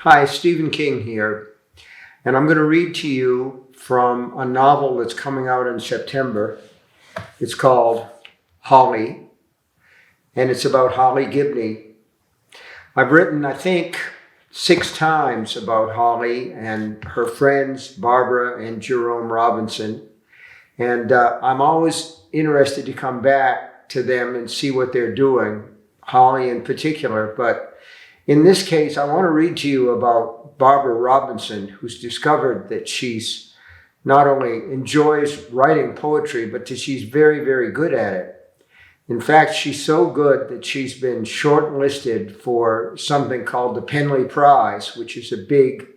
Hi, Stephen King here, and I'm going to read to you from a novel that's coming out in September. It's called Holly, and it's about Holly Gibney. I've written, I think, 6 times about Holly and her friends, Barbara and Jerome Robinson, and I'm always interested to come back to them and see what they're doing, Holly in particular, but in this case, I want to read to you about Barbara Robinson, who's discovered that she's not only enjoys writing poetry, but that she's very, very good at it. In fact, she's so good that she's been shortlisted for something called the Penley Prize, which is a big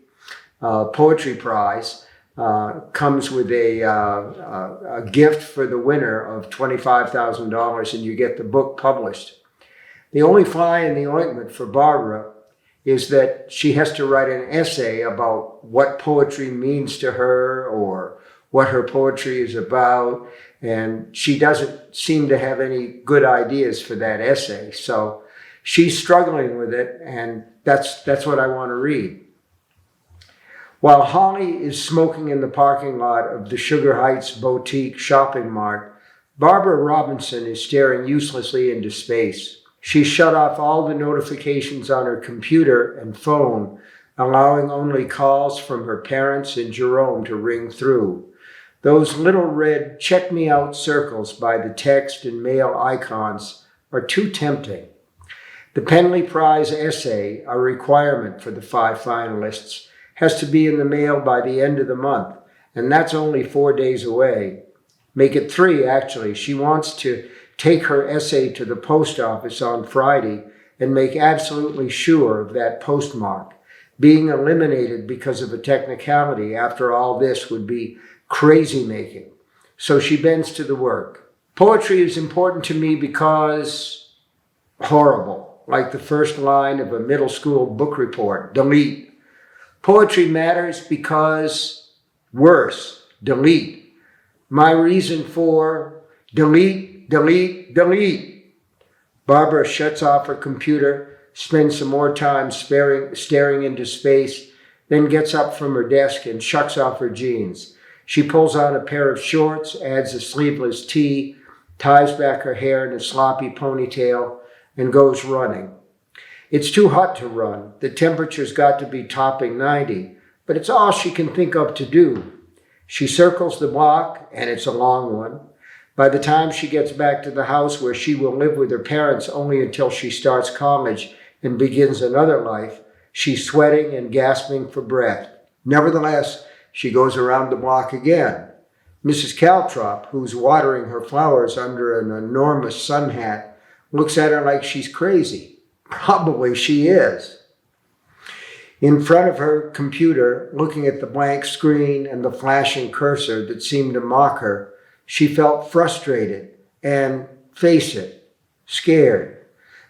poetry prize. Comes with a gift for the winner of $25,000, and you get the book published. The only fly in the ointment for Barbara is that she has to write an essay about what poetry means to her or what her poetry is about, and she doesn't seem to have any good ideas for that essay. So she's struggling with it, and that's what I want to read. While Holly is smoking in the parking lot of the Sugar Heights Boutique shopping mart, Barbara Robinson is staring uselessly into space. She shut off all the notifications on her computer and phone, allowing only calls from her parents and Jerome to ring through. Those little red check me out circles by the text and mail icons are too tempting. The Penley Prize essay, a requirement for the 5 finalists, has to be in the mail by the end of the month, and that's only 4 days away. Make it 3, actually. She wants to take her essay to the post office on Friday and make absolutely sure of that postmark. Being eliminated because of a technicality after all this would be crazy making. So she bends to the work. Poetry is important to me because horrible, like the first line of a middle school book report, delete. Poetry matters because worse, delete. My reason for delete. Barbara shuts off her computer, spends some more time staring into space, then gets up from her desk and shucks off her jeans. She pulls on a pair of shorts, adds a sleeveless tee, ties back her hair in a sloppy ponytail, and goes running. It's too hot to run. The temperature's got to be topping 90, but it's all she can think of to do. She circles the block, and it's a long one. By the time she gets back to the house where she will live with her parents only until she starts college and begins another life, she's sweating and gasping for breath. Nevertheless, she goes around the block again. Mrs. Caltrop, who's watering her flowers under an enormous sun hat, looks at her like she's crazy. Probably she is. In front of her computer, looking at the blank screen and the flashing cursor that seemed to mock her, she felt frustrated and, face it, scared,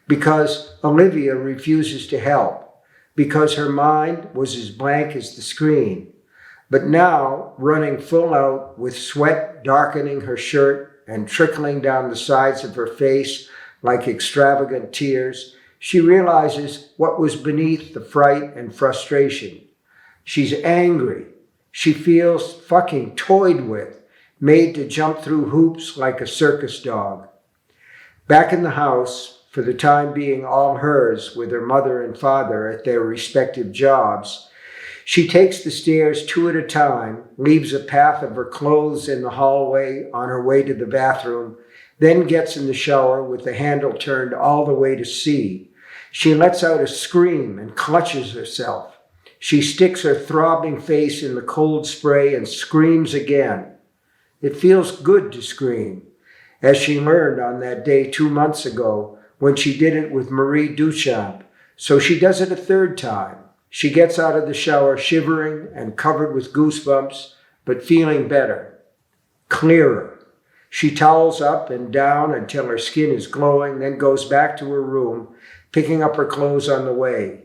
because Olivia refuses to help, because her mind was as blank as the screen. But now, running full out with sweat darkening her shirt and trickling down the sides of her face like extravagant tears, she realizes what was beneath the fright and frustration. She's angry. She feels fucking toyed with, made to jump through hoops like a circus dog. Back in the house, for the time being all hers with her mother and father at their respective jobs, she takes the stairs 2 at a time, leaves a path of her clothes in the hallway on her way to the bathroom, then gets in the shower with the handle turned all the way to C. She lets out a scream and clutches herself. She sticks her throbbing face in the cold spray and screams again. It feels good to scream, as she learned on that day 2 months ago when she did it with Marie Duchamp. So she does it a 3rd time. She gets out of the shower shivering and covered with goosebumps, but feeling better, clearer. She towels up and down until her skin is glowing, then goes back to her room, picking up her clothes on the way.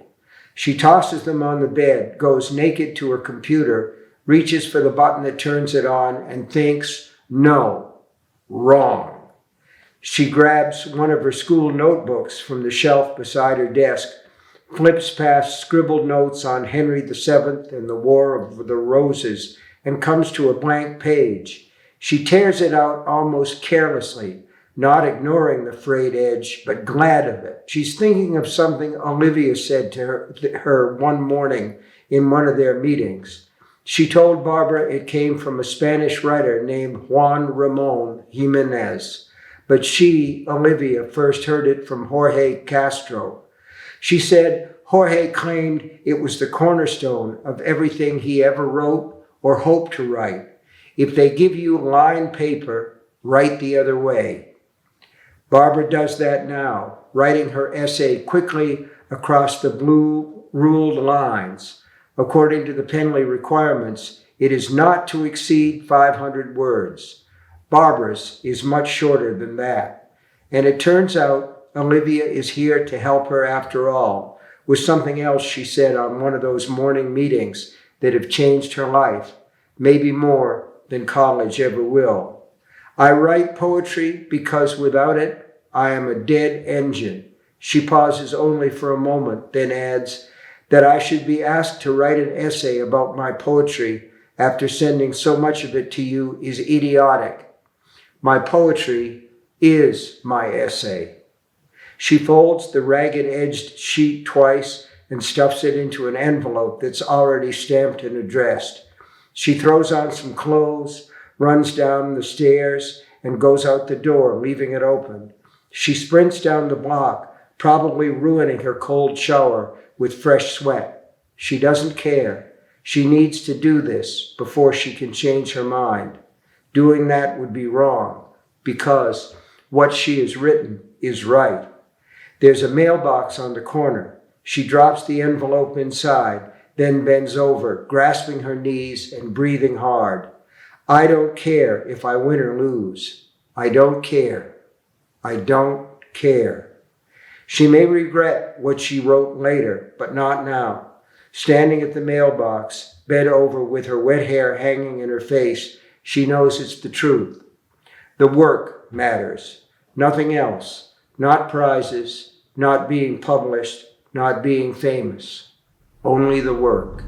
She tosses them on the bed, goes naked to her computer, reaches for the button that turns it on, and thinks, no, wrong. She grabs one of her school notebooks from the shelf beside her desk, flips past scribbled notes on Henry VII and the War of the Roses, and comes to a blank page. She tears it out almost carelessly, not ignoring the frayed edge, but glad of it. She's thinking of something Olivia said to her one morning in one of their meetings. She told Barbara it came from a Spanish writer named Juan Ramon Jimenez, but she, Olivia, first heard it from Jorge Castro. She said Jorge claimed it was the cornerstone of everything he ever wrote or hoped to write. If they give you lined paper, write the other way. Barbara does that now, writing her essay quickly across the blue ruled lines. According to the Penley requirements, it is not to exceed 500 words. Barbara's is much shorter than that. And it turns out Olivia is here to help her after all, with something else she said on one of those morning meetings that have changed her life, maybe more than college ever will. I write poetry because without it, I am a dead engine. She pauses only for a moment, then adds that I should be asked to write an essay about my poetry after sending so much of it to you is idiotic. My poetry is my essay. She folds the ragged-edged sheet twice and stuffs it into an envelope that's already stamped and addressed. She throws on some clothes, runs down the stairs, and goes out the door, leaving it open. She sprints down the block, probably ruining her cold shower with fresh sweat. She doesn't care. She needs to do this before she can change her mind. Doing that would be wrong, because what she has written is right. There's a mailbox on the corner. She drops the envelope inside, then bends over, grasping her knees and breathing hard. I don't care if I win or lose. I don't care. I don't care. She may regret what she wrote later, but not now. Standing at the mailbox, bent over with her wet hair hanging in her face, she knows it's the truth. The work matters, nothing else. Not prizes, not being published, not being famous. Only the work.